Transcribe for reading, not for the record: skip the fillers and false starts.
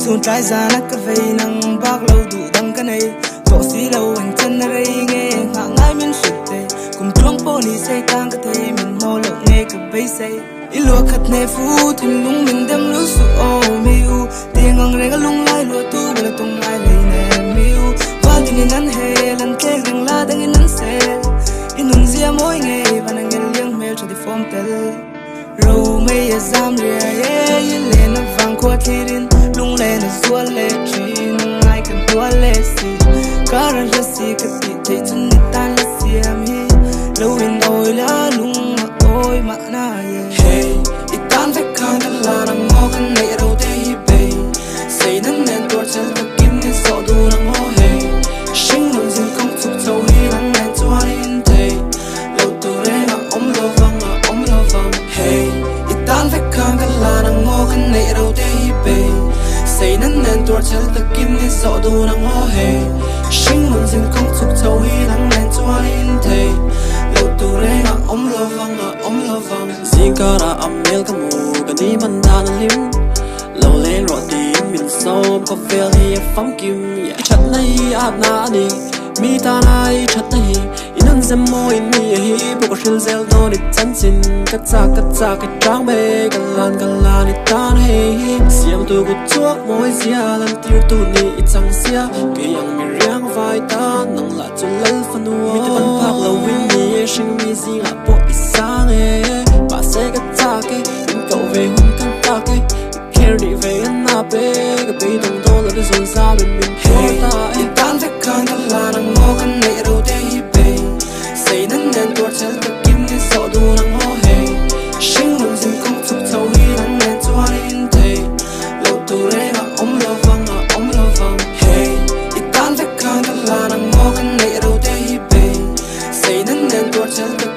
Sun trai ra nát cái vây năng bác lâu đủ đăng cái này Tổ xí lâu hành chân ở đây nghe Ngã ngái miên sụt tê Cùng chuông bố ni xây tăng cái thầy Mình mô lộ nghe cái vây xây Ý lùa khát nê phú Thìm lung mình đem lưu sụ ô miu Tiếng ngang rê ngã lung lai lùa tu Bà là tung ai lấy nè miu Và tình hình nắn hề Lần kê răng la đang in nắn xe In nung dìa mỗi ngày Và nàng nghe liêng mèo cho đi phôm tel Râu mây ya giam rìa yeah Yên lên nó vàng qua thi rin Lung lên nó dùa lê trì Nâng ai cần tua lê xì Cả ra ra xì Cả tì thấy chân nít tan là xì em hi Lâu hình ôi lá lung mà ôi mà na yeah Hey, ít tan phải khang cả là nàng ngô khăn này đâu tê hi bê Xây nâng nền tuột chân cả kim nên sợ đu nàng ngô hey Sinh nông dừng công chúc châu hi nàng nền chua hin thề Lâu tù rê ngạc ống lô vang ngạc ống lô vang Hey, ít tan phải khang cả là nàng ngô khăn này đâu tê hi bê Xây nâng nền tuột chân cả kim nên sợ đu nàng ngô hey Sinh nông dừng công chúc châu hi nàng nền chua hin thề Lâu tù rê ngạc ống lô vang ngạc ống lô vang Zikara amel kamu Gani mandan lim Lâu lên rõ tìm mình sâu Có phèo hi phóng kim Chặt này áp na ni Mi ta nai chặt này Inang zem mo in mi hi Boko shil zel no ni chan chin Cắt cha cái trang bê Galan ni tan hei Siam tu gut chuak môi zia Lan tir tu ni it sang sia Kì yang mi riang vai ta Nang la chu lal fanua Mi te pan pak lâu win mi Shing mi zi ngạ po isang Ba se cắt cha ke In cậu về hun căng ta ke Carry về anh na bê Cái bê đồng đô là cái dồn ra bên mình Hey, ít tan phải khang cả là nàng ngô khăn này đâu tê hi bê Xây nâng nền tuột chân cả kim nên sợ đu nàng ngô hey Sinh nông dừng công chúc châu hi nàng nền chua hin thề Lâu tù rê ngạc ống lô vang ngạc ống lô vang Hey, ít tan phải khang cả là nàng ngô khăn này đâu tê hi bê Xây nâng nền tuột chân cả